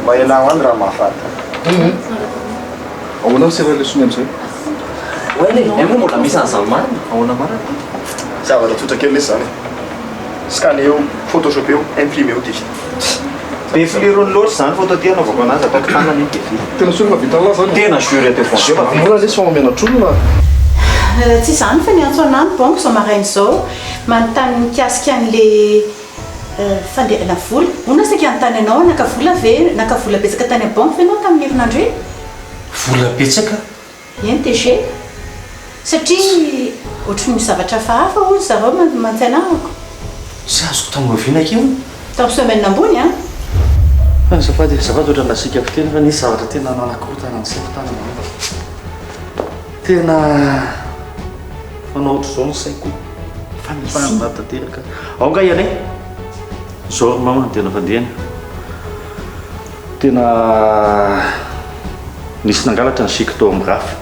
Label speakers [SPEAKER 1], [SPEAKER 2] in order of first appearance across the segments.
[SPEAKER 1] Maelangwan raha mahafanta.
[SPEAKER 2] Ahoana ny sera lesony amin'izay?
[SPEAKER 3] Oe, moa mbola misy an'izany marina.
[SPEAKER 2] Ahoana marina?
[SPEAKER 1] Zavatra tsotra kely lesy zany. Scanner eo, photoshop eo, imprimer eo ty.
[SPEAKER 3] Be filirony loatra zany photo ty anaovako anazy ataoko tanana iny dia
[SPEAKER 2] Tena sura vita an'la zany?
[SPEAKER 3] tena sure atao foana.
[SPEAKER 2] Mora lesy fa mamena trolona.
[SPEAKER 4] Tsy izany fa ny antsoanany banque zao maraina zao manontany mikasika an'le fandehanana vola. Ona saika anontany anao naka vola betsaka tany banque fa ianao tamin'ny herinandro iny?
[SPEAKER 3] Vola betsaka?
[SPEAKER 4] Eny DG. Satria ohatry ny zavatra hafahafa hoy zareo mantsainahako.
[SPEAKER 3] Sy azoko tamoviana keo.
[SPEAKER 4] Tamin'ny semaine ambony a?
[SPEAKER 2] Zafady ohatran'ny nasikako teny fa nisy zavatra tena nanakotana ny saiko tany manova. Tena fanao ohatr' izao ny saiko. Fanifana tanteraka. Ao nga Anay. Zao mama tena fandehana. Tena nisy nangalatra ny siko tao amin'ny rafy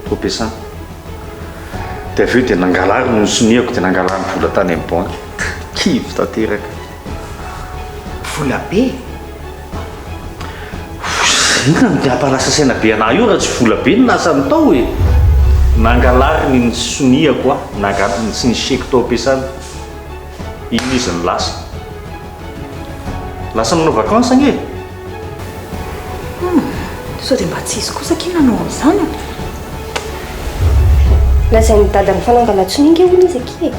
[SPEAKER 2] tao ampiasana. Dia avy eo dia nangalary no soniako dia nangalary ny vola tany amin'ny banque. Kivy tanteraka.
[SPEAKER 5] Vola be?
[SPEAKER 3] Inona no hampalasa saina be anahy io raha tsy vola be no nasany tao e. Nangalary ny soniako sy ny seko tao ampiasana. Iny izy ny lasa. Lasa manao vakansa anie.
[SPEAKER 5] Sao dia mba tsisy kosa kina nanao amin'izany a?
[SPEAKER 6] Lazain'ny dadany fanangalan-tsoninga hono izy aky e.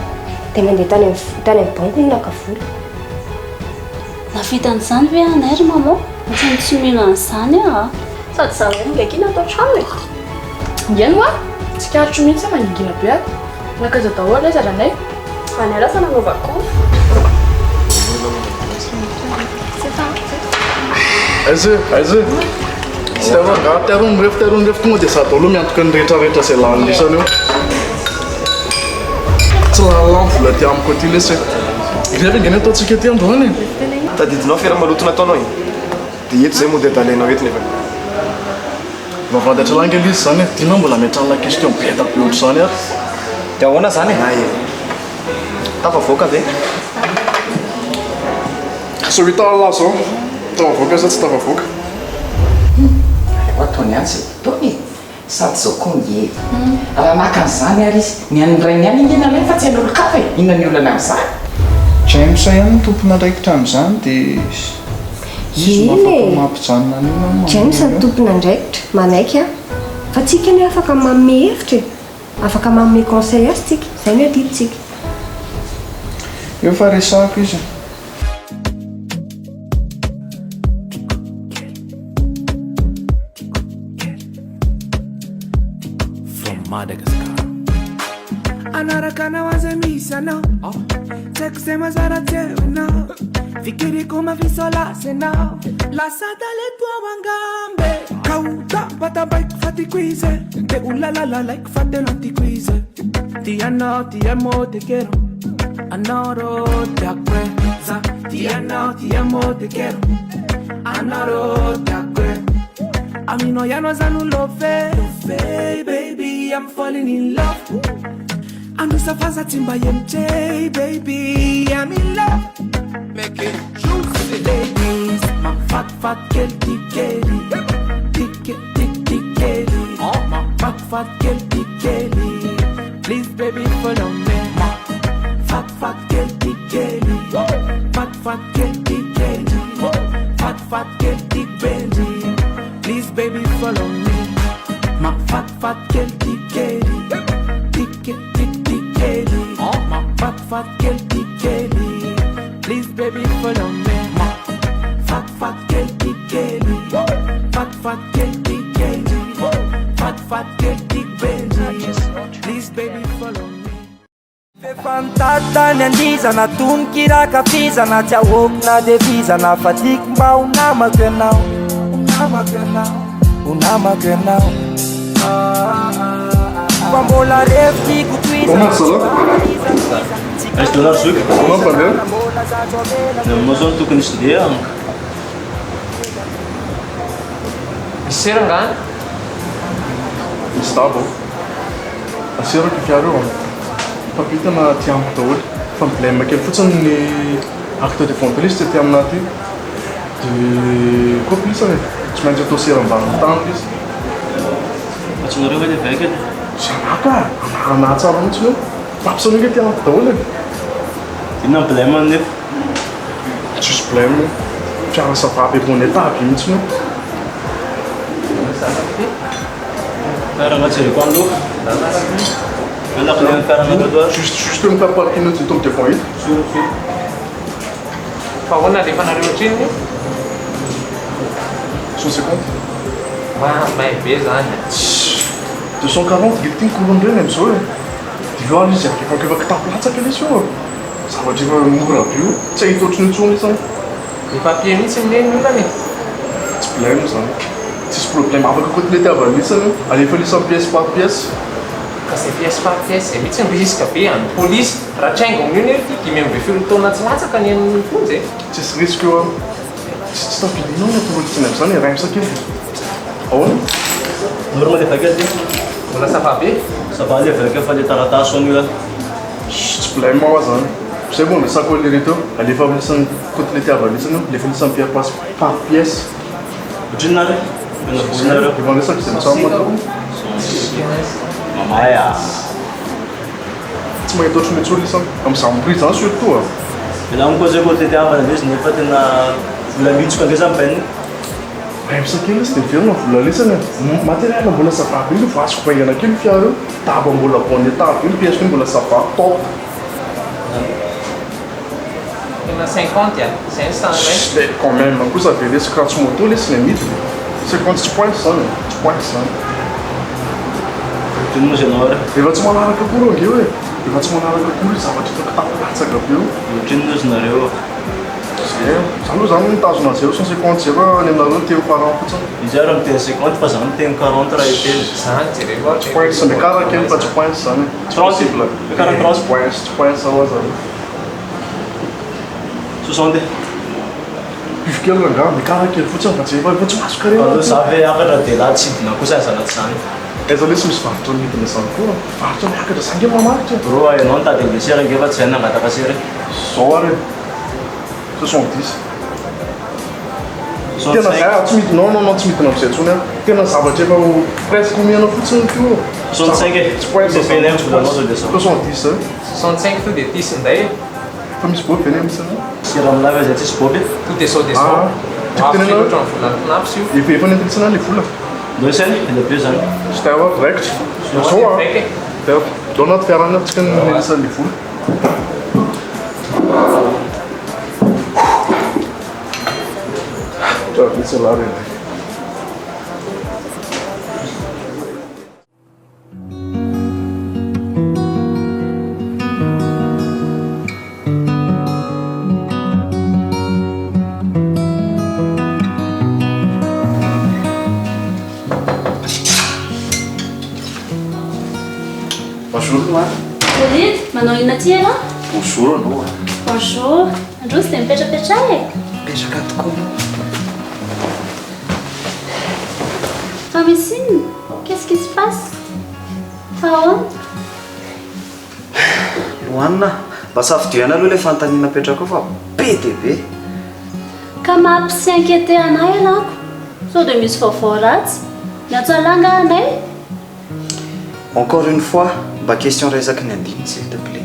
[SPEAKER 6] Dia mandeha tany amin'ny banque no naka vola.
[SPEAKER 7] Navita an'izany ve Anay ry maman? Tsy tsy mino an'izany a.
[SPEAKER 8] Sady izany hoe ningakina atao trano e. Ngeno a? Tsy karitro mihitsy maningina be ato. Nakaza daholo izy Anay. Anay lasa nanaovako.
[SPEAKER 2] Aiza. Teron ref tonga dia sady aloha miantoka ny rehetrarehetra izay lanisany eo. Tsy lalany vola ty amiko aty lesy. Rehefa ingany ataontsika ty androany e.
[SPEAKER 1] Tadidinao fiara maloto nataonao iny. Dia eto zay moa dia dalainao eto nefa.
[SPEAKER 2] Vavadatra langa izy zany e. Tianao mbola miatrana question be tabe ohatr' izany ary.
[SPEAKER 3] Dia ahoana zany e? Tafavoaka ve?
[SPEAKER 2] So hita ala zao. Tafavoaka sa tsy tafavoaka?
[SPEAKER 5] Ataony any tsy taony e. Sady zao konge. Raha naka an'izany ary izy. Ny an'iray ny any ingena ilay fa tsy hanolo-kafa e. Inona ny olana amin'izany?
[SPEAKER 9] James ihany tompona raikitra amin'izany dia izy afaka mampijanona an'io.
[SPEAKER 6] James ny tompona andraikitra manaiky a. Fa tsika ny afaka manome hevitra e. Afaka manome conseil azy tsika. Izay ny adiditsika.
[SPEAKER 9] Eo fa resahako izy.
[SPEAKER 10] Anaraka nawaza misana Sexy mazara tena Fikiri kuma visola sena La sata le tua wangambe Kauta pata bike fati quize Te ulalala like fate lanti quize Ti amo te quiero Anoro te acuerza Ti amo te quiero Anoro te acuerza A mí no ya no es love baby I'm falling in love Anusafaza timba MJ, baby, I'm in love. Make it juicy, ladies. My fat girl, Kelly. Kelly. Oh, my fat girl, Kelly. Please, baby, follow me. My fat girl, Kelly. Fat girl, Kelly. Fat girl, Benji. Please, baby, follow me. My fat girl, Kelly. Fat girl, Kelly. Please, baby, follow me. Fat girl, Kelly. Fat girl, Kelly. Fat girl, Benji. Please, baby, follow me.
[SPEAKER 11] Fantata ny andizana toniky rakafizana tsy ahokina devizana fa tiako mba unamako ianao fa mbola revo tiako
[SPEAKER 3] Est-ce que là, comment pas bien? Moi, je suis tout connu.
[SPEAKER 12] C'est un gars?
[SPEAKER 2] Stavo. Asira que quero. Papita na tiam todo. Problema que fotsiny ny acte de fond liste ty amin'aty. Dia
[SPEAKER 1] plus any tsy maintsy atao seram-banotany izy
[SPEAKER 2] atsonareo hoe le vaika
[SPEAKER 1] zanaka anarana tsara mihitsy io mampisanao nge tianako daholo
[SPEAKER 2] inona blème nefa
[SPEAKER 1] tsisy blème fiara savaby ebony ataby mihitsy io
[SPEAKER 2] fiarana tsireko andro anakile ny fiarana trottoir
[SPEAKER 1] juste ny taparkina ty tombo dia hita
[SPEAKER 12] fa hoana rehefa nareo otriny io
[SPEAKER 1] 150
[SPEAKER 12] may be zany
[SPEAKER 1] 240 giltiny courant reny am'izao e divoire izy efa kitaplatsaka lesy io zavatra efa mora be io tsy ahita otriny intsony izany
[SPEAKER 12] ny papier mihitsy nireny olany
[SPEAKER 1] tsy blème zany tsisy problème afaka côtelette avy anisany alefa lisany pièce par pièce
[SPEAKER 12] ka zay pièce par pièce zay mihitsy ny risque be any polisy raha traingo amin'io nefa ty 5 tsy latsaka ny an'ny fonjy
[SPEAKER 1] tsisy risque eo tsy tapilinao ny atorotsiny am'izany raimsaka io ahoana
[SPEAKER 2] normal le vaika ty
[SPEAKER 12] mbola sava be
[SPEAKER 2] sava le vaika fa le taratasy anio
[SPEAKER 1] tsy blème ao zany c'est bon le sac le reto alefa lisany côtelette avy anisany lefa lisany pièce par pièce
[SPEAKER 2] ohatrinareo
[SPEAKER 1] volinareo efa resaka izay mitsamata
[SPEAKER 2] mamaya
[SPEAKER 1] tsy mahita otriny intsony lisany am'zambri zany surtout
[SPEAKER 2] ilany koa zay koa tety avana lesy nefa tena vola mitsoka ndray zany bainy
[SPEAKER 1] raimsakely izy dia verina vola lesany matériel mbola savaby io fa azoko vaingana kely fiara io taba mbola bonne état io pièce io mbola sava top
[SPEAKER 12] tena 50 a 500
[SPEAKER 1] le quand même kosa be lesy cratsy moto lesy ny amidy 50 tsy pointe zany tsy pointe zany
[SPEAKER 2] tinona zay anao
[SPEAKER 1] efa tsy manaraka koa ange hoe efa tsy manaraka koa zavatra itako tapalatsaka be io
[SPEAKER 2] ohatrinona zinareo
[SPEAKER 1] zay zany io zany mitazona 0 150 zay fa any aminareo teo parent fotsiny
[SPEAKER 2] izy ary miteny 50 fa zany miteny 40 raha iteny
[SPEAKER 12] zany jereo
[SPEAKER 1] tsy pointe zany karaha kely fa tsy pointe zany tsy possible tsy pointe sao zany
[SPEAKER 2] 60
[SPEAKER 1] pivokely rangaha mikaraha kely fotsiny fa tsy efa tsy maso karena
[SPEAKER 2] alo za ve akatra dia la tsidina kosa zanaty zany
[SPEAKER 1] aiza lesy misy varitra midina zany koa varitra miakatra zange mamaritra
[SPEAKER 2] ro ianao nitady ambesery angefa tsy haina angataka sery
[SPEAKER 1] zao ary 70 tena zay tsy midina non tsy midina am'izay tsony tena zavatra efa presque omiana fotsiny teo
[SPEAKER 2] 65
[SPEAKER 1] tsy pointe
[SPEAKER 2] pene volanao zao dia
[SPEAKER 1] 70
[SPEAKER 12] 65 to dia tisy nday
[SPEAKER 1] fa misy boby eny misy
[SPEAKER 2] sira milavy zay tsisy boby
[SPEAKER 12] to dia sao dia sao
[SPEAKER 1] tenena
[SPEAKER 12] ohatran'ny volany finapsy io
[SPEAKER 1] efa nentilitsana le vola
[SPEAKER 2] loesany ela be zany
[SPEAKER 1] stava direct zao dao anaty fiarana tsika nelisany le vola misy raha reny
[SPEAKER 7] Bonjour. Manao inona ty ianao?
[SPEAKER 9] Bonjour anao.
[SPEAKER 7] Bonjour. Androzy dia mipetrapetraha e?
[SPEAKER 9] Mipetraka tokoa.
[SPEAKER 7] Fa misy inona? Qu'est-ce qui se passe? Fa ahoana?
[SPEAKER 9] Lohanina, mba safidiana aloha ilay fanontaniana petraka fa be dia be.
[SPEAKER 7] Ka mampi-s'inquiéter anay ianako. Sao dia misy vaovao ratsy. Miatsalanga anay?
[SPEAKER 9] Encore une fois, mba question resaky ny Andiany s'il te plaît.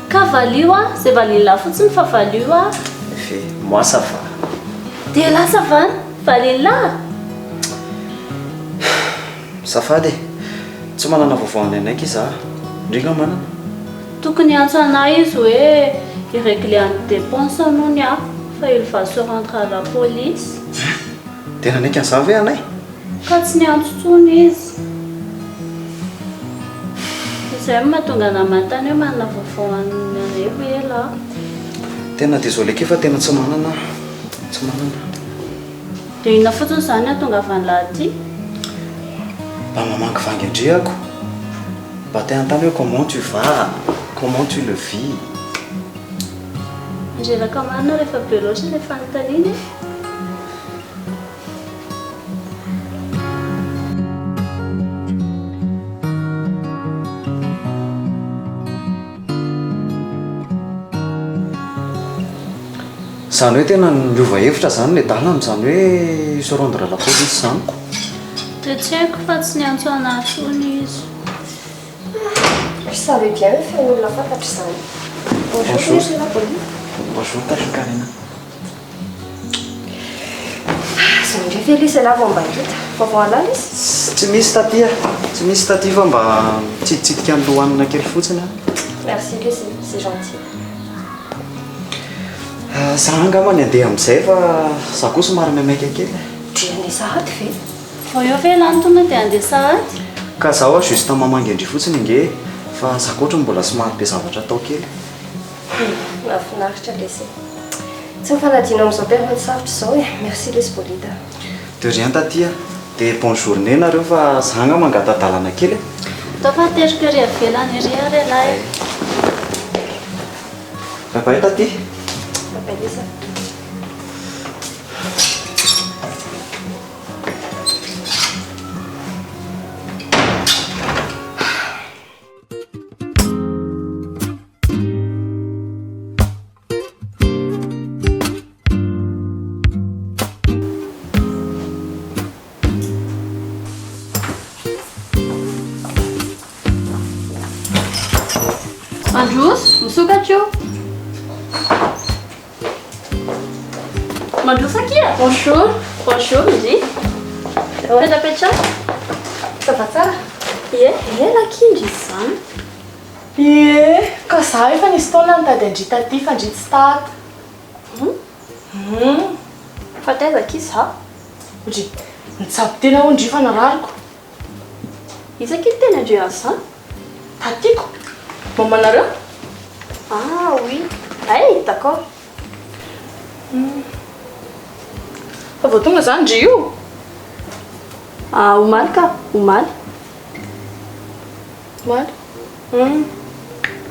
[SPEAKER 7] Ka valio a, zay valila fotsiny fa valio a.
[SPEAKER 9] Efe, moi ça va.
[SPEAKER 7] Dia lasa vany, valila.
[SPEAKER 9] Safady, tsy manana vaovao any anaiky iza. Ndrindra manana.
[SPEAKER 7] Tokony antso anay izy hoe irréglé any dépense anony a, fa il va se rendre à la police.
[SPEAKER 9] Tena anaiky an'izany ve anay?
[SPEAKER 7] Ka tsy niantso tsony izy. Izay mahatonga namantany hoe manana vaovao anay hoe ela.
[SPEAKER 9] Tena désolé ke fa tena tsy manana.
[SPEAKER 7] Dia inona fotsiny izany atongavany lahaty?
[SPEAKER 9] Mba mamangy vangy andriako. Mba te hanontany hoe comment tu vas? Comment tu le vis?
[SPEAKER 7] Andrelaka marina rehefa be loatra ilay fanontaniana.
[SPEAKER 9] Izany hoe tena miova hevitra zany le dala amin'izany hoe se rendre à la police zany.
[SPEAKER 7] Dia tsy haiko fa tsy niantso anahy foana izy.
[SPEAKER 6] Je savais bien hoe fen'olona fantatra izany. Bonjour, monsieur la police.
[SPEAKER 9] Bonjour, Tasy Karina.
[SPEAKER 6] Izany ndray ve Lisa lava mba hita fa vao alala izy?
[SPEAKER 9] Tsy misy taty tsy misy taty fa mba tsititsitsika ny lohanina kely fotsiny.
[SPEAKER 6] Merci Lisa, c'est gentil.
[SPEAKER 9] Za angambany andeha amin'izay fa za koa somary maimaika kely.
[SPEAKER 6] Dia andeha sahady ve?
[SPEAKER 7] Vao eo ve lantona dia andeha sahady?
[SPEAKER 9] Ka zaho juste mamangy andry fotsiny nge fa za koatra mbola somary be zavatra atao kely.
[SPEAKER 6] Mahafinaritra Lisa. Tsy mifanadino amin'izao période sarotra izao e. Merci Lisa Bolida.
[SPEAKER 9] De rien taty. Dia bonne journée nareo fa za anga mangatadalana kely.
[SPEAKER 7] Atao fa terika ry avelany ry ary lahy.
[SPEAKER 9] Bye bye taty.
[SPEAKER 6] Bye bye Lisa.
[SPEAKER 7] Mandroso, misokatra io. Mandroso aqui, bonjour. Bonjour, izy. Petrapetraka.
[SPEAKER 8] Ça va tsara?
[SPEAKER 7] Ie, ela kindry izy zany.
[SPEAKER 8] Ie, ka za efa nisy taona nitady andrita aty fa ndry tsy tata.
[SPEAKER 7] Fa taizaka izy za.
[SPEAKER 8] Ndry, nitsabo tena ho ndry fa narariko.
[SPEAKER 7] Isaky ny tena andreo azy zany.
[SPEAKER 8] Tatiko. Mamanareo?
[SPEAKER 7] Ah oui. Ay, d'accord.
[SPEAKER 8] Fa vao tonga zany ndry io.
[SPEAKER 7] Ah, omaly ka, omaly.
[SPEAKER 8] Omaly?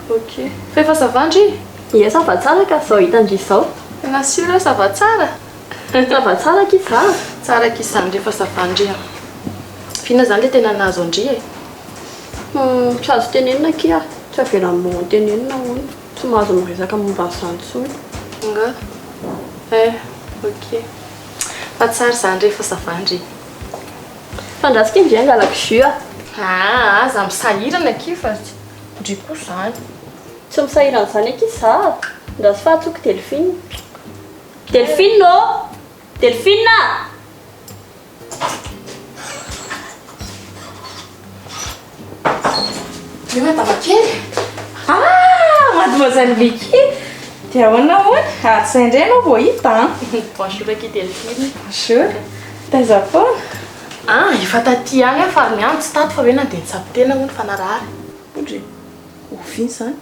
[SPEAKER 8] Ok. Fa efa ça va ndry?
[SPEAKER 7] Ie, ça va tsara ka zao hitandry zao.
[SPEAKER 8] Tena sûr hoe ça va tsara?
[SPEAKER 7] Ça va tsara ki za.
[SPEAKER 8] Tsara ki zany ndry efa ça va ndry. Fina zany le tena nahazo ndry e.
[SPEAKER 7] Tsy azo tenenina kia. Tsy avela mo tenenina hono. Tsy mahazo miresaka momba zany tsony.
[SPEAKER 8] Nga. Ok. Fa tsara zany ndry efa ça va ndry.
[SPEAKER 7] Fandrasika indry angalako jus.
[SPEAKER 8] Za misahirana ki fa ndry koa zany.
[SPEAKER 7] Tsy misahirana zany aky za. Ndrasy fahatsoko Delphine. Delphine ô! Delphine!
[SPEAKER 8] Le madama kely. Mademoiselle Vicky. Dia ahoana hoana? Tsy indray anao vao hita.
[SPEAKER 7] Bonjour aky Delphine.
[SPEAKER 8] Bonjour. Taiza foana? Efa taty agny fa ary miandro tsy tato fa hoe nandeha nitsabo tena hono fa narary. Ondry, oviny zany.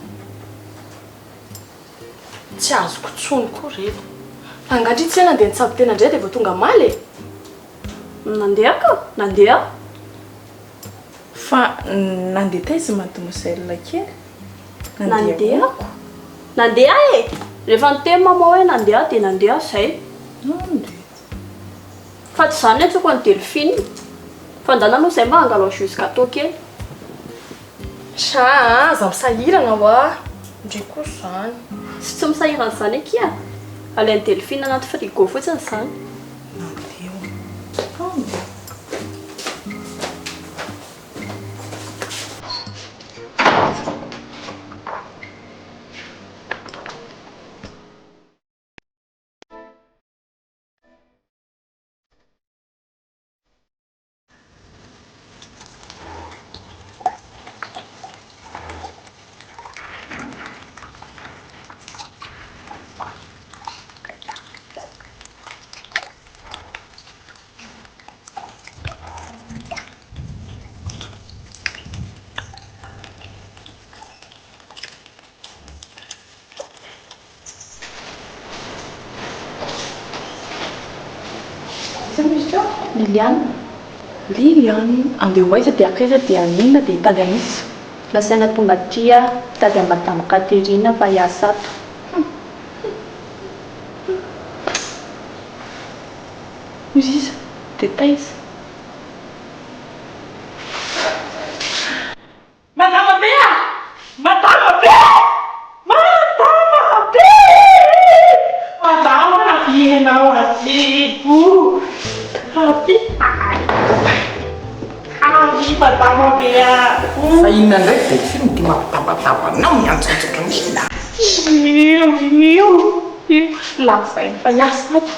[SPEAKER 8] Tsy azoko tsony koa revo. Angatry tsy hoe nandeha nitsabo tena indray dia vao tonga maly e.
[SPEAKER 7] Nandeha ka? Nandeha?
[SPEAKER 8] Fa nandeha taiza mademoiselle kely?
[SPEAKER 7] Nandehako. Nandeha e! Rehefa niteny mama hoe nandeha dia nandeha zay. Fa tsy zany atsoko ny Delphine. Fa ndana aloha zay mba hangalao jus gâteau kely.
[SPEAKER 8] Za misahirana hoa. Ndry koa zany.
[SPEAKER 7] Tsy misahirana zany akia. Alain'ny Delphine anaty frigo fotsiny zany.
[SPEAKER 8] Liliane, andeha hoaiza dia akaiza dia anina dia hitady anisy.
[SPEAKER 7] Lasaina tonga tria tady madame Caterina fa hiasa ato.
[SPEAKER 8] Hoy iza dia taiza. Madama Bea! Madama Bea! Madama Bea! Madama
[SPEAKER 5] Fa inona ndray Delphine ty mampitapatapanao miantsontsotra mihina.
[SPEAKER 8] Lazainy fa niasa ato.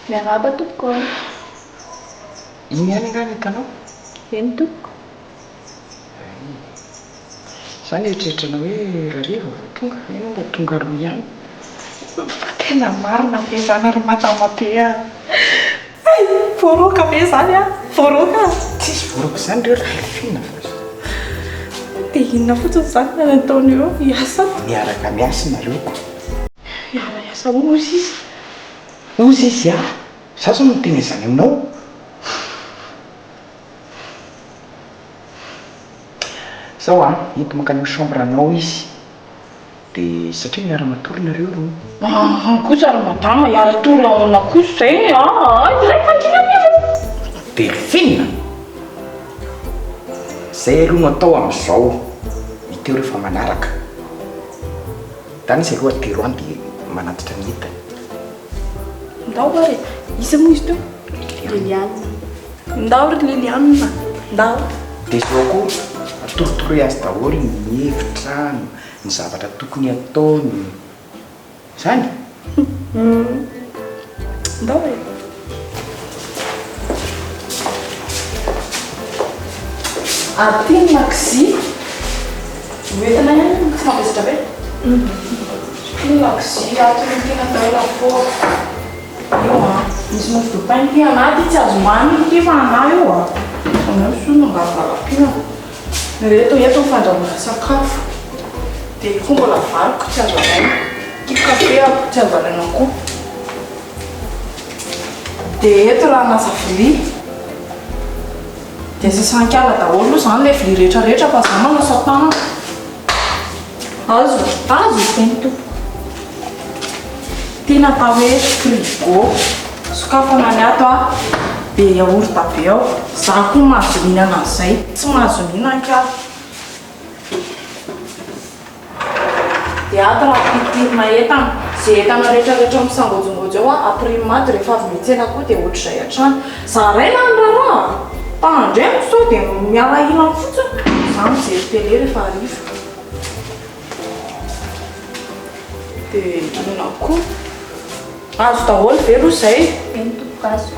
[SPEAKER 8] Miaraba tompoko.
[SPEAKER 5] Iny ihany angany hitanao?
[SPEAKER 8] Eny tompoko.
[SPEAKER 5] Zany eritreritranao hoe rariva vao tonga, eno mba tonga roa ihany. Fa tena marina be zany ary matamabe
[SPEAKER 8] Voaroka be zany a. Voaroka.
[SPEAKER 5] Tsisy voaroka zany reo raha Delphine fa.
[SPEAKER 8] Dia inona fotsiny zany na nataony eo hiasa.
[SPEAKER 5] Miaraka miasa nareo ko.
[SPEAKER 8] Miara-iasa ozy izy.
[SPEAKER 5] Ozy izy a? Zaho no teny izany aminao. Sao a, hito mankany chambre anao izy. Dia satria miara-matory nareo roa.
[SPEAKER 8] Kosa ary madama hiara-tory ahoana kosa izay. Izay fatinana.
[SPEAKER 5] Delphine! Zay aloha no atao amin'izao. Miteo rehefa manaraka. Tany izy aloha tero any dia manatitra ny hita.
[SPEAKER 8] Ndao ary, iza moa izy teo? Liliane. Ndao ry Liliane. Ndao.
[SPEAKER 5] Dia zao koa atorotoroy azy daholo ny hevitra, ny zavatra tokony ataony. Zany?
[SPEAKER 8] Ndao e. Aty Maxi. Hoentina ihany tsy mavesatra be. Maxi ato ny tena daholo avoa. Io a, misy mofo dipaina ty anaty tsy azo hohaniny ty fa ana io a. Anao sono ngavalapina. Reto eto fandrahoana sakafo. Dia io koa mbola varoko tsy azo alaina. Io kafe ako tsy azo alaina koa. Dia eto raha nasa vilia. Dia sasankala daholo zany ilay vilia rehetrarehetra fa zaho manasa tanana. Azo teny tompoko. Tena atao hoe frigo. Sokafana ny ato a, be yaourt be ao. Zaho koa mahazo mihinana an'izay. Tsy mahazo mihinana ka. Dia ato raha pitirina entana. Izay entana rehetrarehetra misangojongojo eo a, aprimady rehefa avy miantsena koa dia ohatr'izay hatrany. Zaraina ny raha. Tandremo sao dia miala ilany fotsiny. Zaho mijery télé rehefa hariva. Dia inona koa? Azo daholo velo izay. Eny tompoko azo.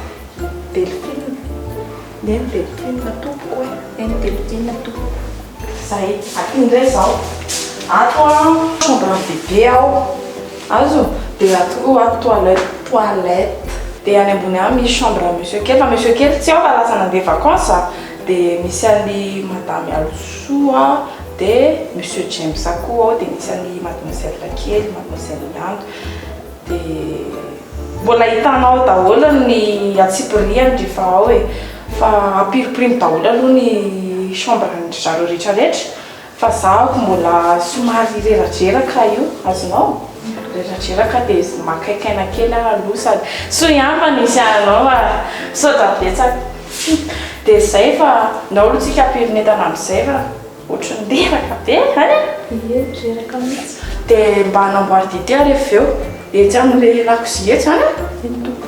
[SPEAKER 8] Delphine. Eny Delphine tompoko hoe. Eny Delphine tompoko. Zay, aty indray izao. Ato a, chambre bébé ao. Azo. Dia ato koa toilette. Dia any ambony any misy chambre monsieur kely. Fa monsieur kely tsy ao fa lasa nandeha vacances. Dia misy an'ny madame Alosoa. Dia monsieur James koa ao. Dia misy an'ny mademoiselle kely, mademoiselle Yando. Dia mbola hitanao daholo ny atsipiriany rehefa ao e. Fa apiriprimy daholo aloha ny chambre ny zareo rehetrarehetra. Fa zaho mbola somary reratreraka io, azonao? Reratreraka dia makaikaina kely aloha sady so ihany fa nisy anao soja betsaka. Dia izay fa nao aloha tsika apirinetana amin'izay fa ohatrany reraka be any. Ie, reraka mihitsy. Dia mba hanamboary dite rehefa eo. Dia tsy amin'ilay lakozie zany a? Eny tompoko.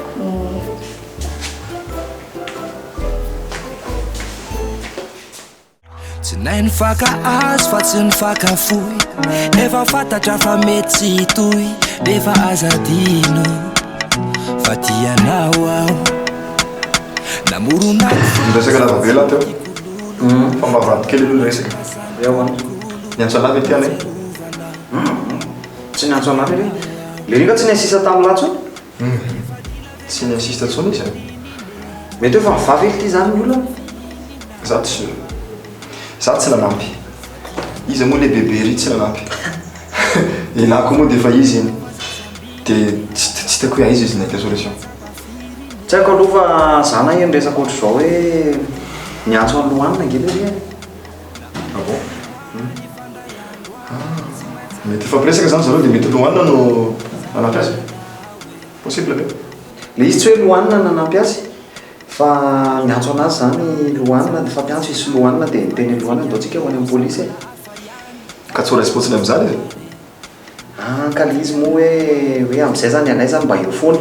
[SPEAKER 10] Tsy nay ny faka-azo fa tsy ny fakafoy. Efa fantatra fa mety tsy hitohy. Defa azadino fa tianao aho. Namorona
[SPEAKER 1] resaka lavavela teo. Fa mavandy kely aloha resaka.
[SPEAKER 3] Eo any.
[SPEAKER 1] Niantso anavy ety Anay.
[SPEAKER 3] Tsy niantso anavy re. Le ringa tsy niansisa tamin'ny latso?
[SPEAKER 1] Tsy niansista tsony izy.
[SPEAKER 3] Mety hoe fa mivavy ely ty zany ny olona?
[SPEAKER 1] Zaho tsy nanampy. Izy moa le bebe ry tsy nanampy. Ilako moa dia efa izy iny. Dia tsy tiako hoe aiza izy naika solution.
[SPEAKER 3] Tsy haiko aloha fa zana eny resaka ohatr'izao hoe niantso any Lohanina angely ry e.
[SPEAKER 1] Ah bon? Mety ifampiresaka zany zareo dia mety Lohanina no nanampy azy. Possible be.
[SPEAKER 3] Le izy tsy hoe Lohanina nanampy azy fa niantso anazy zany Lohanina dia fampiantso izy Lohanina dia niteny Lohanina ndao tsika ho any amin'ny polisy e.
[SPEAKER 1] Ka tsy ho raisy fotsiny amin'izany izy?
[SPEAKER 3] Ka le izy moa hoe amin'izay zany anay zany mba eo foana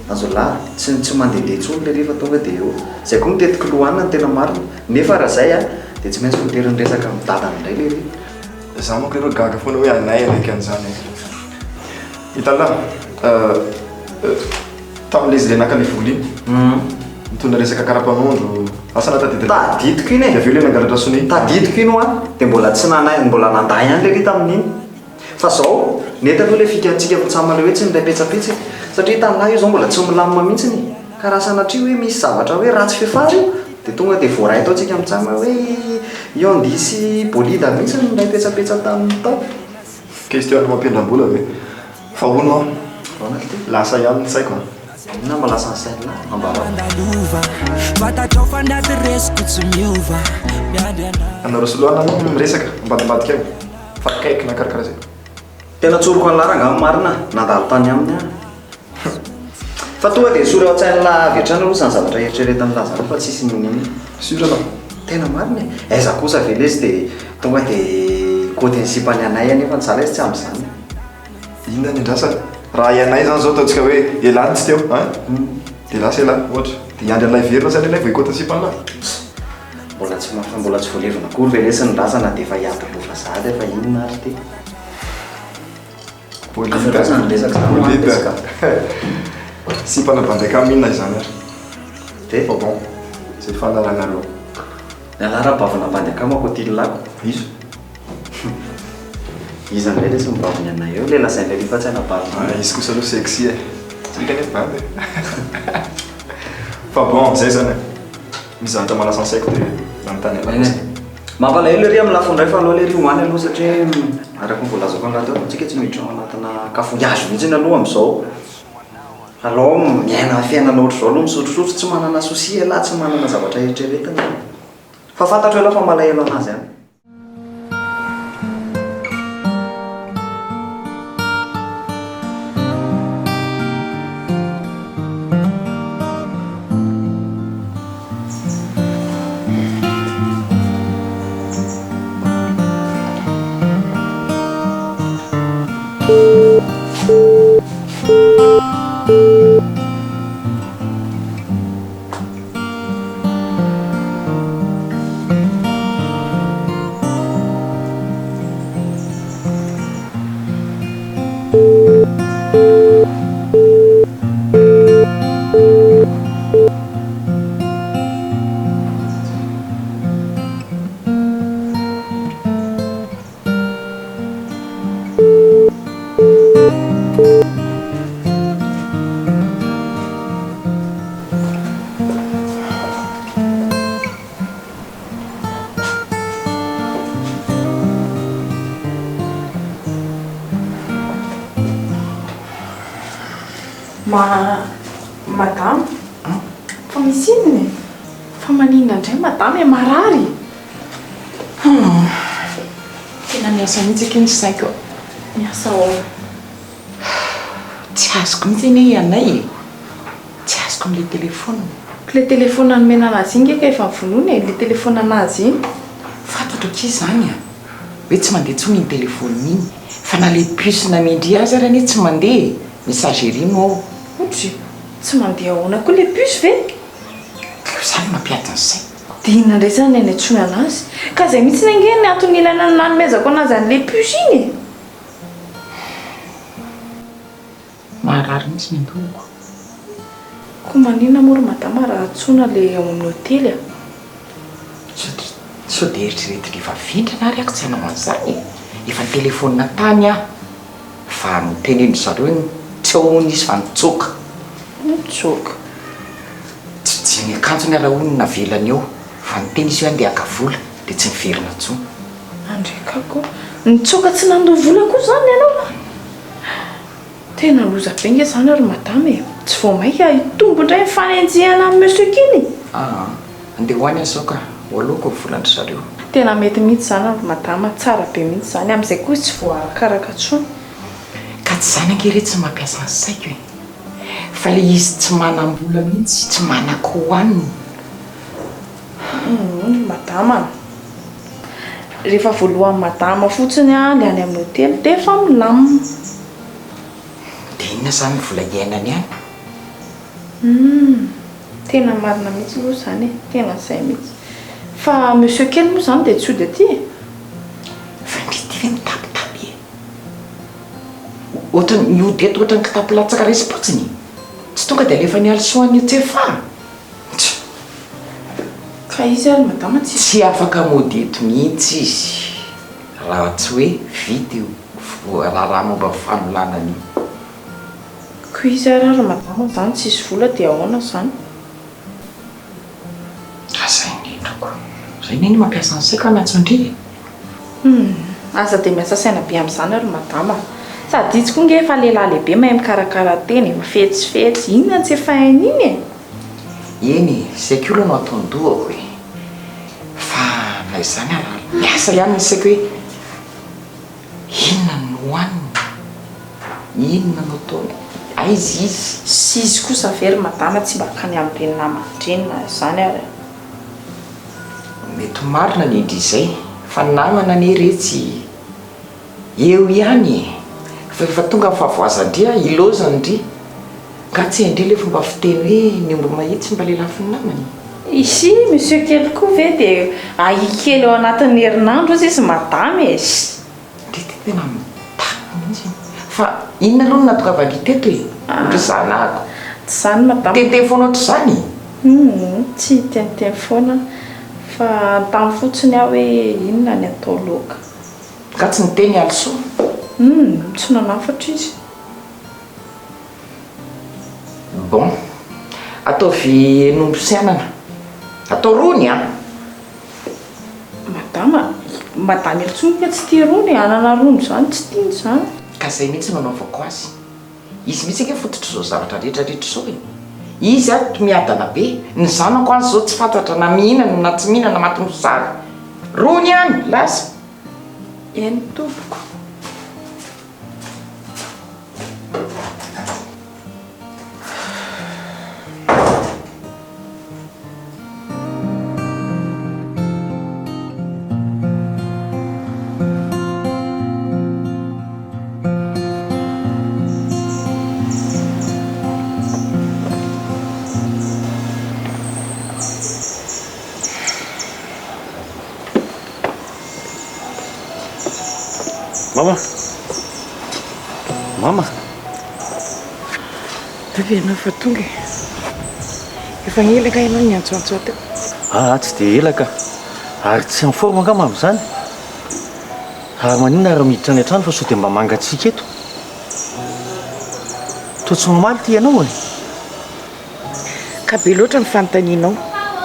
[SPEAKER 9] azolahy tsy mandehandeha intsony le rehefa tonga dia eo zay koa mitetiko lohanina ny tena marina nefa raha zay a dia tsy maintsy foterin'ny resaka midadana indray le ry
[SPEAKER 1] za manko lefa gaga foana hoe anay araiky an'izany hitalahy tamin'le izy le naka le voly mitondra resaka karapanondro asana
[SPEAKER 9] tadidiko iny
[SPEAKER 1] aveo le nangalatra sony
[SPEAKER 9] tadidiko iny a dia mbola tsy mbola nanday ihany le ry tamin'iny fa zao nety aloha le fikantsika mitsama le hoe tsy minday petsapetsaka satria taminahy io zao mbola tsy milamina mihitsiny ka raha sanatria hoe misy zavatra hoe ratsy fefary io dia tonga dia voaray tao tsika mitsama hoe io andisy bolida mihitsy minday petsapetsa tamin'ny tao
[SPEAKER 1] question mampendram-bola ve fa ono lasa ihany ny saiko
[SPEAKER 9] na malasa ny saina
[SPEAKER 1] anareo soloana miresaka ambadimbadika ao fa kaiky na karakara zay
[SPEAKER 9] tena tsoroko an'lara angamy marina nandalo tany aminy a fa tonga dia sory ao an-tsainy la avy hatrany aloha zany zavatra eritreretany lazany fa tsisy nininy
[SPEAKER 1] surana
[SPEAKER 9] tena marina aiza kosa vela izy dia tonga dia côté sipany anay anefa ny zala izy tsy am'izany
[SPEAKER 1] inona ny andrasany raha ianay zany zao ataontsika hoe elany tsy teo dia lasa ela ohatra dia andry an'lay verina zany ilay voikota sipanyla
[SPEAKER 9] mbola tsy voalevina akory ve lesy ny razana dia efa hiatolova zady efa inona ary ty
[SPEAKER 1] polita sipana bandeka minna izany ary
[SPEAKER 9] de
[SPEAKER 1] fa bon zay fanaranareo
[SPEAKER 9] ny alara-bavina bandeka mako tily lako
[SPEAKER 1] izo
[SPEAKER 9] izy am'lay lesy mibaviny anay eo le lazain'lay lifa-tsaina bavina
[SPEAKER 1] izy kosa aloha sexy e tsika nefa bandy fa bon zay zany mizahatra malasa ansaiko dia manontany ala
[SPEAKER 9] mampalahelo le ry amin'ny lafondray fa aloha le ry hoany aloha satria araka nyvoalazako an'lato tsika tsy miditra ao anatina kafonyazo mihitsy ny aloha am'izao alao miaina fiainana ohatr' zao aloha misotrosotro tsy manana sosia lahy tsy manana zavatra eritreretiny fa fantatro aloha fa malahelo anazy any
[SPEAKER 8] madame fa misy inony fa maninona indray madame e marary tena miasa mihitsy akeny saiko miasa ao tsy azoko mihitsy eny anay tsy azoko am'le telefona le telefona nomena anazy iny ngeka efa mivonona e le telefona anazy iny fatatrao ki zany a hoe tsy mandeha tsony iny telefona iny fa na le puce namendry azy ary anie tsy mandeha messagerie no ao otry tsy mandeha ahoana koa le puce ve zany mampiady an'izay dia inona indray zany any antsony anazy ka zay mihitsy nangeny antony ilana nanomezako anazy an'le puce iny e maharary mihitsy mindoloko koa maninona mory madama raha antsona le amin'ny hôtely a sao dia eritreretina efa vindra na ary ako tsy hanao an'izany efa ny telefona tany a fa miteneno zareo tsy ao nisy fa nitsoka nitsoka tsy ny akanjony ala hono navelany eo fa niteny izy hoe andeha aka vola dia tsy miverina ntsony andrekako nitsoka tsy nandoa vola koa zany ianao tena loza be nge zany ary madame e tsy vao maika itombo indray mifanenjehana amin'ny monsieur kiny andeha hoany azao ka hoaloko volandry zareo tena mety mihitsy zany ary madama tsara be mihitsy zany amin'izay koa tsy voakaraka ntsony ka tsy zany ankerety tsy mampiasa ny saiko e fa le izy tsy manam-bola mihitsy tsy manako hoaniny madama rehefa voalohan'ny madama fotsiny a le any amin'ny hôtely dia efa milamina dia inona zany vola iainany any Tena marina mihitsy aloha zany e, tena izay mihitsy. Fa monsieur kely moa zany dia tsy de ty.
[SPEAKER 5] Fa misy ty ve mitapitapy e. Ohatrany miody eto ohatrany kitapo latsaka resy potsiny. Tsy tonga dia alefa ny alisoan'io tsefa.
[SPEAKER 8] Fa izy ary madama
[SPEAKER 5] tsy afaka mody eto mihitsy izy. Raha tsy hoe vita io raha momba fanolanana io.
[SPEAKER 8] Ko izy ary madama zany tsisy vola dia ahoana zany?
[SPEAKER 5] Zay indrindroko. Zay neny mampiasa ny saiko miantso andry.
[SPEAKER 8] Aza dia miasa saina be amin'izany ary madama. Sady izy koa nge efa lehilahy lehibe mahay mikarakara teny, mifetsifetsy, inona tsy efa hainy iny e?
[SPEAKER 5] Eny, saiko io aloha no ataondohako e. Fa na izany ary miasa ihany ny saiko hoe inona no hohaniny, inona no ataony, aizy izy.
[SPEAKER 8] Sy izy kosa very madama tsy mba kany amin'ireny naman-drenina izany ary.
[SPEAKER 5] Mety marina ny indry izay, fa namana anie retsy eo ihany. Fa efa tonga fahavoazandria ilozany ndry. Ka tsy haindry le fomba fiteny hoe ny omby mahitsy mba lelafin'ny namany.
[SPEAKER 8] Isy monsieur kely koa ve dia ahikely ao anatin'ny herinandro izy izy madama e.
[SPEAKER 5] Tena mitany mihitsy. Fa inona aloha no natokavany teto e? Ndry zanahako.
[SPEAKER 8] Tsy zany madama.
[SPEAKER 5] Tenteny foana ohatry izany.
[SPEAKER 8] Tsy tenteny foana. Fa tamin'ny fotsiny aho hoe inona ny atao loaka.
[SPEAKER 5] Ka tsy niteny aliso?
[SPEAKER 8] Tsy nanafatra izy.
[SPEAKER 5] Bon, ataovy enombo sianana. Atao rony a.
[SPEAKER 8] Madama elontsonika tsy tia rony, anana rony zany tsy tiany zany.
[SPEAKER 5] Ka izay mihitsy nanaovako azy. Izy mihitsy ange fototry izao zavatra rehetrarehetra izao e. Izy ato miadana be, ny zanako azy izao tsy fantatra na mihinana na tsy mihinana matin'ny sary. Rony ihany, lasa.
[SPEAKER 8] Eny tompoko.
[SPEAKER 3] Mama.
[SPEAKER 5] Tavy ianao fa tonga e. Efa ngelaka ianao ny antsoantso teo.
[SPEAKER 3] Tsy dia elaka. Ary tsy amin'ny forma nga mama izany. Ary maninona raha miditra any an-trano fa sao dia mba mangatsiaka eto. Toa tsy mamaly ty ianao e.
[SPEAKER 5] Ka be loatra ny fanontanianao.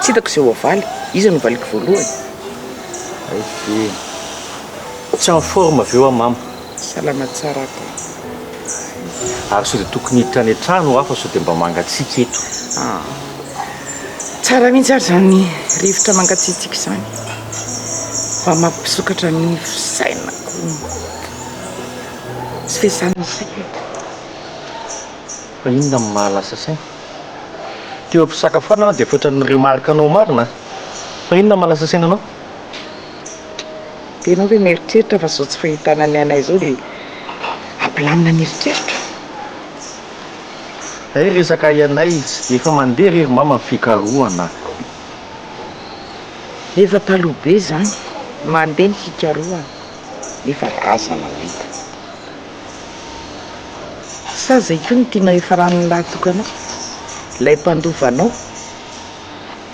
[SPEAKER 5] Tsy hitako izay hoavaly. Izy no valiko voalohany.
[SPEAKER 3] Tsy amin'ny forma avy eo mama.
[SPEAKER 5] Salama tsara atao.
[SPEAKER 3] Ary sao dia tokony hiditra any an-trano aho fa sao dia mba mangatsiaka eto.
[SPEAKER 5] Tsara mihitsy ary zany rivotra mangatsiatsika izany. Mba mampisokatra ny fisainako. Sy fiasana saiko.
[SPEAKER 3] Fa inona ny mahalasa saina? Teo am-pisakafoanana dia foatran'ireo marikanao marina. Fa inona mahalasa sainanao?
[SPEAKER 5] Ianao hoe mieritreritra fa zao tsy fahitana ny anay izao dia ampilamina ny eritreritra.
[SPEAKER 3] Resaka ianay izy efa mandeha rery mama fikarohana.
[SPEAKER 5] Efa taloha be izany mandeha ny fikarohana. Efa razana vita. Sa zay koa ny tianao efa ranony lahatokanao. Ilay mpandovanao.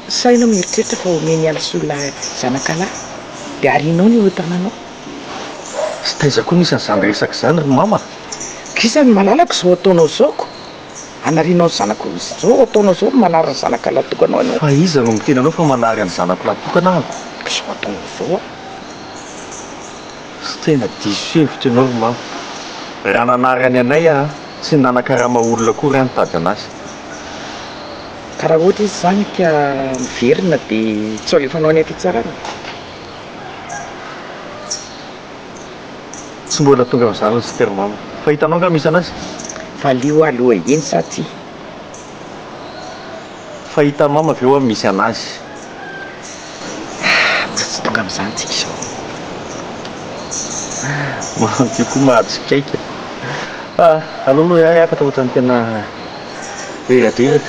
[SPEAKER 5] Sa ianao mieritreritra fa omeny alisolay zanakalahy. Dia arianao ny hotananao.
[SPEAKER 3] Sy taiza koa nisy an'izany resaka izany ry mama.
[SPEAKER 5] Kisa ny malalaka izao ataonao izaoko. Anarianao ny zanako izao ataonao izao manary ny zanakalahy tokanao anao.
[SPEAKER 3] Fa iza no miteny anao fa manary ny zanakalahy tokana.
[SPEAKER 5] Sao ataonao izao.
[SPEAKER 3] Sy tena diso hevitra ianao ry mama. Raha nanary any anay tsy nanakarama olona koa raha nitady anazy.
[SPEAKER 5] Ka raha ohatra izy izany ka miverina dia tsy alefanao any am-pitsarana.
[SPEAKER 3] Tsy mbola tonga amin'izany ny ry mama. Fa hitanao nga misy anazy?
[SPEAKER 5] Valio aloha eny sa tsy?
[SPEAKER 3] Fa hita mama avy eo misy anazy.
[SPEAKER 5] Tsy tonga amin'izany tsika izao.
[SPEAKER 3] Io koa mahatsikaiky. Aloloha afatra ohatrany tena reradreraka.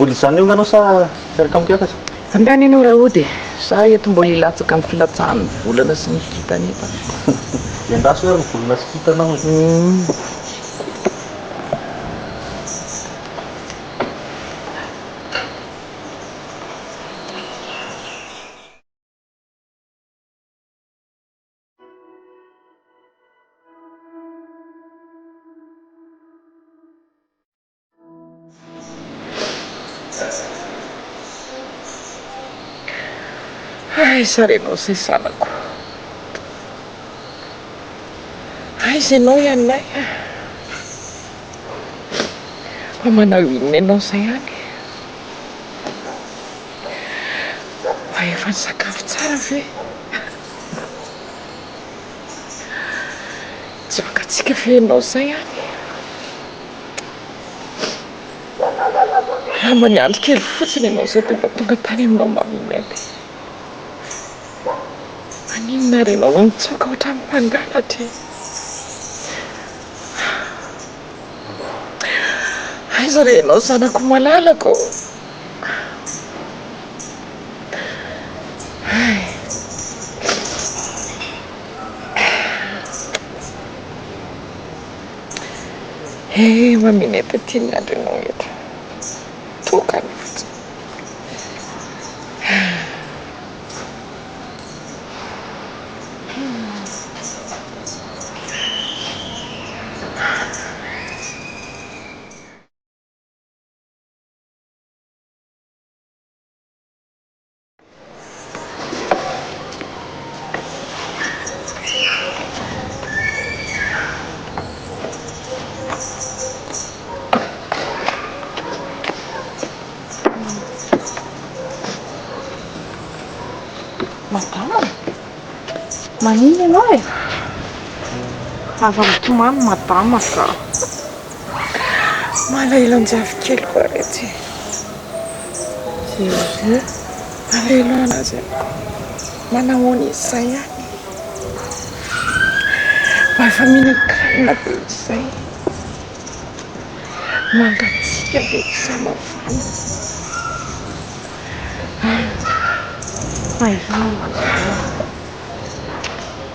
[SPEAKER 3] Polizany io anao sa miaraka amiko
[SPEAKER 5] Andany ianao raha ody za eto mbola ilatsaka amin'ny filatsahany volana sy ny kitaneta.
[SPEAKER 3] Endasy hoe volana sy kitanao.
[SPEAKER 5] Ay, sarenao say sanako. Aiza ianao Anay? Fa manao inona ianao zay any? Fa efa nisakafo tsara ve? Tsy vakatsika ve ianao zay any? Lamba ny andro kely fotsiny ianao zay tonga tany aminao maminady. Maninona renao no mitsoaka ohatran'ny mpangalatra? Aiza renao zanako malalako? Maminety aty ny andro ianao eto. Tokany fotsiny. Madama, manino ianao e? Avy mitomany madama ka. Malaelo anjavy kely koa retsy. Malaelo anazy. Manahoana izay any? Mba efa mihinan-kanina be izay. Mangatsiaka be izay mafana.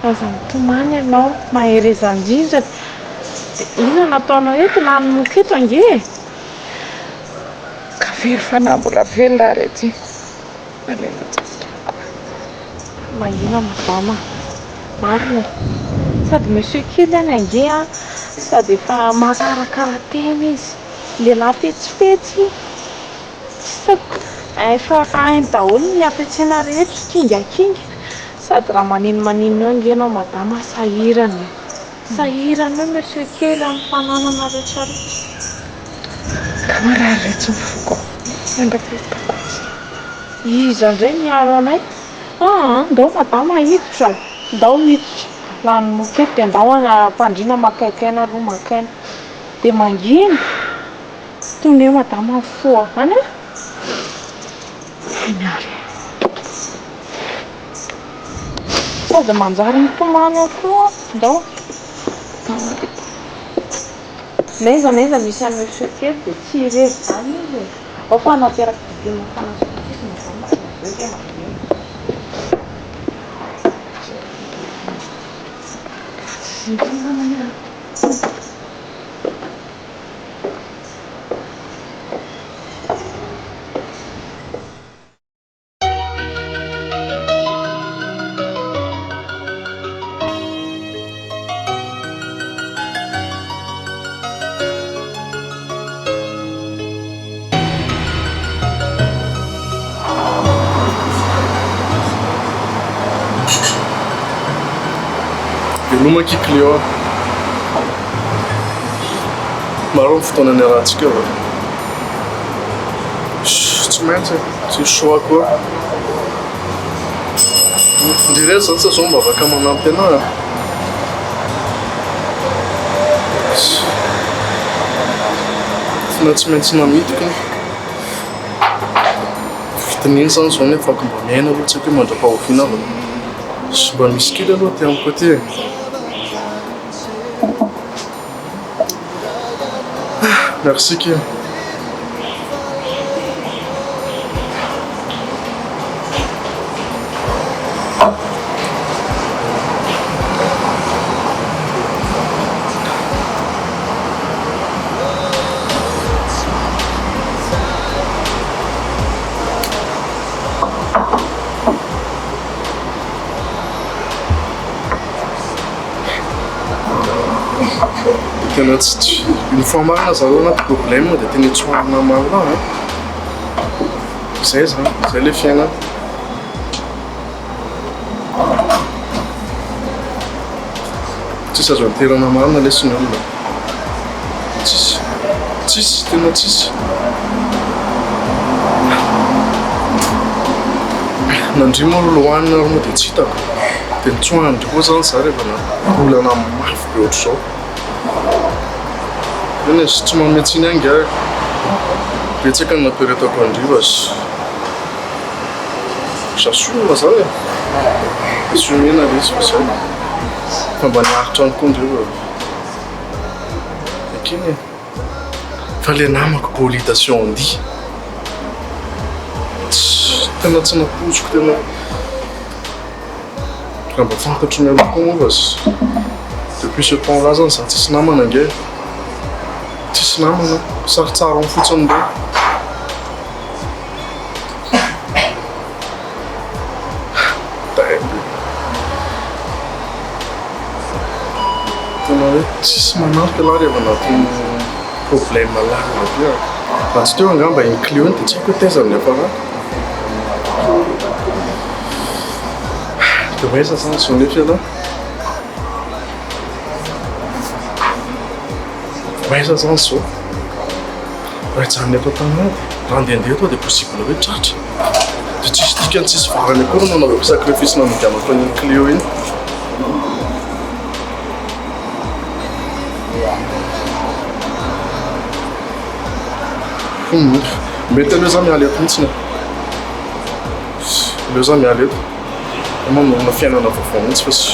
[SPEAKER 5] Aza mitomany ianao, maherezan-drindra. Inona nataonao eto nanomoko eto ange? Ka very fanahy mbola velona retsy. Malaelo anjavy koa. Mahina madama. Marina. Sady monsieur kely any ange sady efa makarakara tena izy. Lehilahy fetsifetsy. Efa hainy daholo ny ampiasaina rehetra kingakinga. Sady raha manino eo ange ianao madama sahirana. Sahirana eo monsieur kely amin'ny fananana rehetrarehetra. Kamarary retsy ny foko. Andafetako. Iza indray miaro anay? Ndao madama hiditra. Ndao hiditra. Lanomoko eto dia ndao mpandriana makaikaina aloha makaina. Dia mangina. Tonga madama fo any e? Miary. Sady manjary mitomany koa. Ndao. Neza misy any monsieur kely dia tsy irery zany izy. Ao fa anateraka biby mafana sokisy madama. Zay dia maneno.
[SPEAKER 13] Velomaky Cléo. Maro ny fotoana ny rahantsika va. Tsy maintsy, tsy choix koa. Ndire zany tsy zao mba afaka manampy anao. Na tsy maintsy namidiko. Vitin'iny zany zao nefa afaka mba miaina aloha tsy hoe mandra-pahofiana avy. Sy mba misy kely aloha ty amiko aty. Merci Kim. tena tsy une fois marina zareo anaty problème dia tena tsoarina maro hein. Zay zany zay le fiainana. Tsisy azo anterana marina lesiny olona. Tsisy tena tsisy. Nandrimo lohanina ary moa dia tsy hitako. Dia nitsoahany koa zany za rehefa na olana mafy be ohatr'izao. Eny izy tsy mametsiny angy ahy. Betsaka ny naperetako andriva sasoma zany e. Somena le izy fa zay. Fa mba niaritra any koa ndreo akiny fa le namako cohabitation andia tena tsy naposiko tena raha mba fantatro ny aloko moa fa depuis ce temps là zany za tsisy namana ange tsisy namana saritsara amin'ny fotsiny reo tena hoe tsisy manampy la rehefa anatin'ny problème lahana be raha tsy teo angamba inclus dia tsy haiko hoe taizany efa raha dia maiza zany zao nefa aloha maiza zany zao raha hijanony eto an-tanàna raha handehandeha eto dia possible hoe tratra dia tsisy dikany tsisy varany akory nanaovako sacrifice namiganako any inclus iny mety aleo za miala eto mihitsy aleo za miala eto manomana fiainana vaovao mihitsy fa sy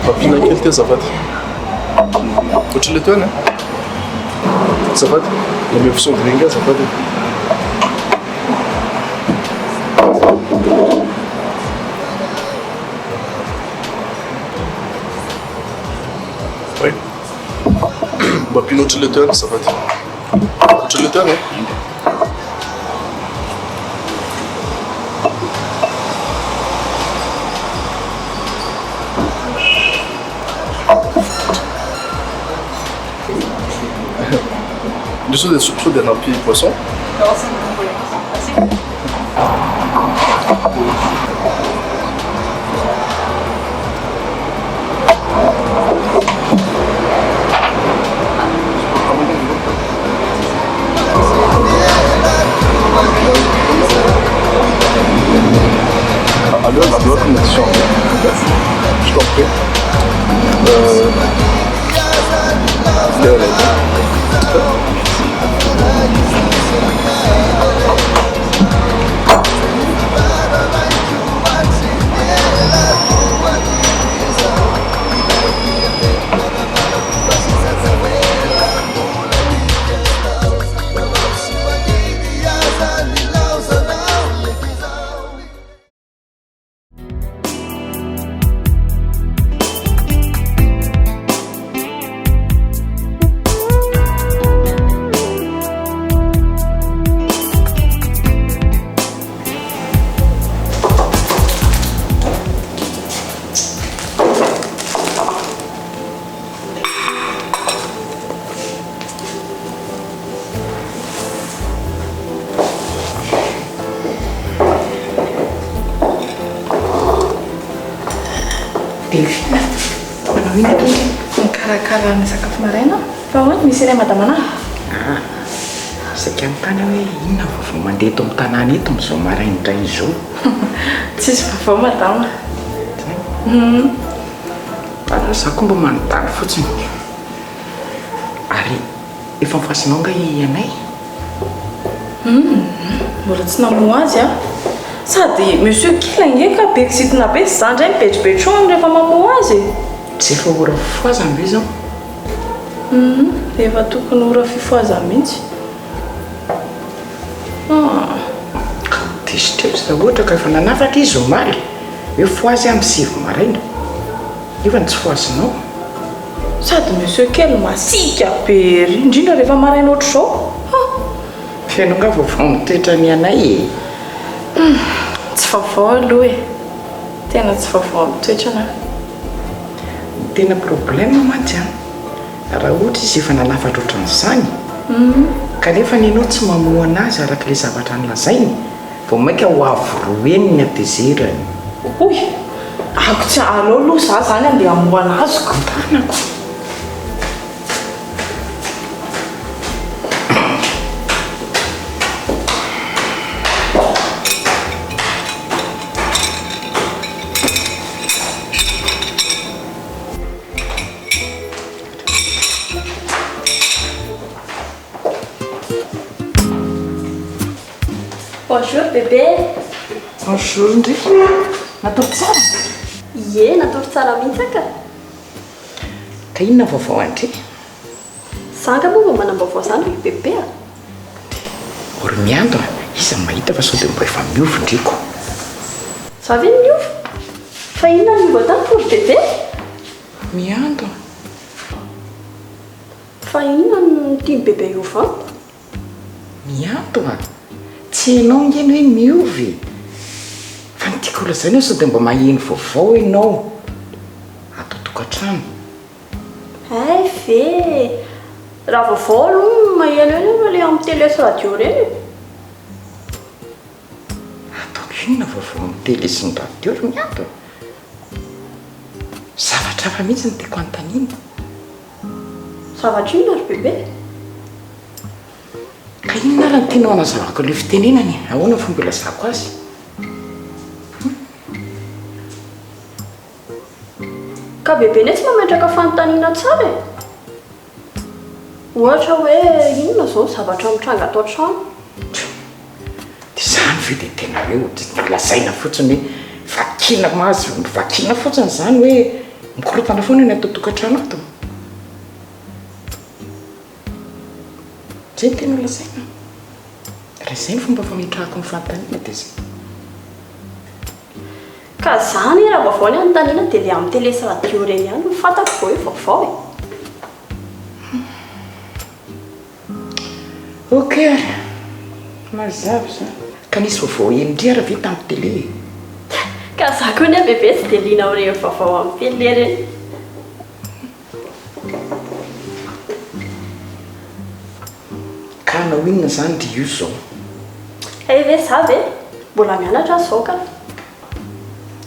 [SPEAKER 13] papina kely ty azafady ohatry le teo any azafady nameo fisodringa azafady oui papina ohatry le teo any azafady ohatry le teo any Dessous des soupçons d'un empire poisson.
[SPEAKER 8] Non, c'est bon. Merci.
[SPEAKER 13] Alors, on va devoir connexion. Je t'en prie.
[SPEAKER 8] Delphine, manao ino toy mikarakara ny sakafo maraina fa hoy misy iray madama anahy.
[SPEAKER 5] Saika anontany hoe inona vaovao mandeha eto amin'ny tanàna eto amin'izao maraindray izao.
[SPEAKER 8] Tsisy vaovao madama.
[SPEAKER 5] Fa za koa mba manontany fotsiny. Ary efa mifasinao nga i Anay?
[SPEAKER 8] Mbola tsy namoha azy a. Sady monsieur kila ngeka be kisitina be za ndray mipetripetrona rehefa mamoha azy.
[SPEAKER 5] Tsy efa ora fifoazana be zao?
[SPEAKER 8] Efa tokony ora fifoazana mihitsy.
[SPEAKER 5] Distress ohatra ka efa nanafatra izy omaly hoe foazy amin'ny 7 maraina. Efa tsy foazinao.
[SPEAKER 8] Sady monsieur kely masika be ry indrindra rehefa maraina ohatr'izao.
[SPEAKER 5] Feno nga vaovao mitoetra ny Anay e.
[SPEAKER 8] Tsy vaovao aloha e. Tena tsy vaovao mitoetra na.
[SPEAKER 5] Tena problème mantsy raha ohatra izy efa nalafatra ohatran'izany kanefa ninao tsy mamoa anazy arak'ilay zavatra nolazainy vao maika ho avoroeny ny atezerany.
[SPEAKER 8] Oy, ako tsy aleo aloha za zany andeha hamoa anazy kontanako.
[SPEAKER 7] Bonjour bébé.
[SPEAKER 5] Bonjour ndreky. Natory tsara?
[SPEAKER 7] Ie, natory tsara mihitsy ka.
[SPEAKER 5] Ka inona vaovao andre?
[SPEAKER 7] Sanga moa mba manam-baovao zany bébé a.
[SPEAKER 5] Ory miando iza mahita fa sao dia mba efa miova ndreko.
[SPEAKER 7] Za ve miova? Fa inona niova tany pour bébé?
[SPEAKER 5] Miando.
[SPEAKER 7] Fa inona no tiany bébé iova?
[SPEAKER 5] Miando tsy hainao ngeny hoe miovy. Fa ny tiako lazany eo sao dia mba maheno vaovao ianao ato tokantrano.
[SPEAKER 7] Ay ve raha vaovao aloha maheno eny le amin'ny télé sy radio reny.
[SPEAKER 5] Ataoko inona vaovao amin'ny télé sy ny radio ry miando? Zavatra hafa mihitsy ny tiako anontaniana.
[SPEAKER 7] Zavatra inona ry bébé?
[SPEAKER 5] Ka inona raha ny tianao hanazavako ilay fitenenany? Ahoana ny fomba ilazako azy?
[SPEAKER 7] Ka bébé ne tsy mametraka fanontaniana tsara e. Ohatra hoe inona zao zavatra mitranga atao trano?
[SPEAKER 5] Dia izany ve dia tena hoe lazaina fotsiny hoe vakiana mahazo vakiana fotsiny izany hoe mikorotana foana ny atao tokantrano ato. Zay tena lazaina. Raha izay ny fomba fametrahako ny fanontaniana dia izay.
[SPEAKER 7] Ka zany raha vaovao ny anontaniana dia le amin'ny télé sy radio reny ihany no fantako vao hoe vaovao e.
[SPEAKER 5] Ok, mazava izany. Ka nisy vaovao endry raha ve tamin'ny télé?
[SPEAKER 7] Ka za koa ny bébé tsy dia liana ireny vaovao amin'ny télé reny.
[SPEAKER 5] Ka nao inona zany ry io zao?
[SPEAKER 7] Ay ve za ve mbola mianatra zao ka.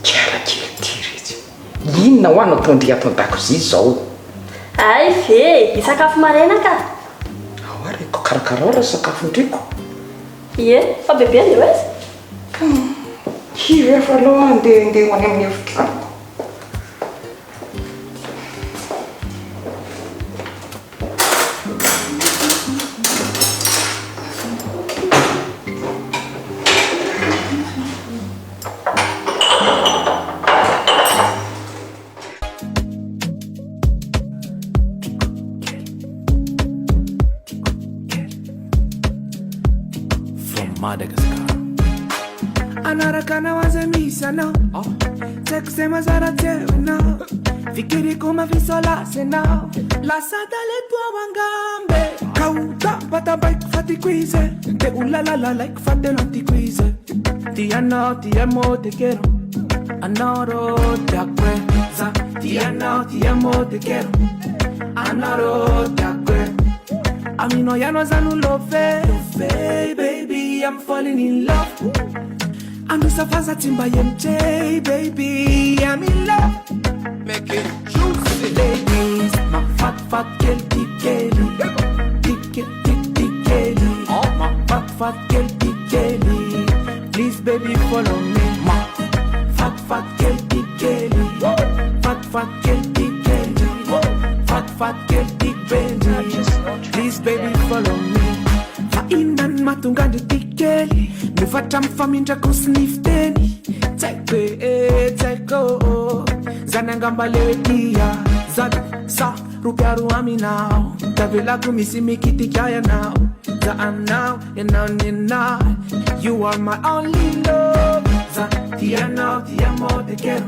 [SPEAKER 5] Kiara kely ty rehetra. Inona ho anao ataondry ato an-dakozia zao?
[SPEAKER 7] Ay ve hisakafo maraina ka.
[SPEAKER 5] Ao ary ko karakara raha sakafo ndreko.
[SPEAKER 7] Ie, fa bébé andeha hoaiza?
[SPEAKER 5] Kivy efa aloha andeha ho any amin'ny efitrano.
[SPEAKER 10] Anarakana wazamisana Tek sema zara tewena Fikiri kuma visola sena La sadale tua wangambe Kauta bata bike fati quize Te ulalala like fate lanti quize Ti amo te quiero Anoro te acuerza Ti amo te quiero Anoro te acuerza Amino ya no zanu love baby I'm falling in love Anusafaza timba MJ, baby, I'm in love. Make it juicy, ladies. My fat girl, tick Kelly. Tick Kelly. Oh, my fat girl, tick Kelly. Please, baby, follow me. My fat girl, tick Kelly. Fat girl, tick Kelly. Fat girl, tick Benji. Please, baby, follow me. Inan matungande tikeli Mufata mfamindra kusnifteni Teko Zanangamba lewe dia Zad sa rupiaru ami now Tavela kumisi mikiti kaya now Za I'm now and now You are my only love Za ti amo te quiero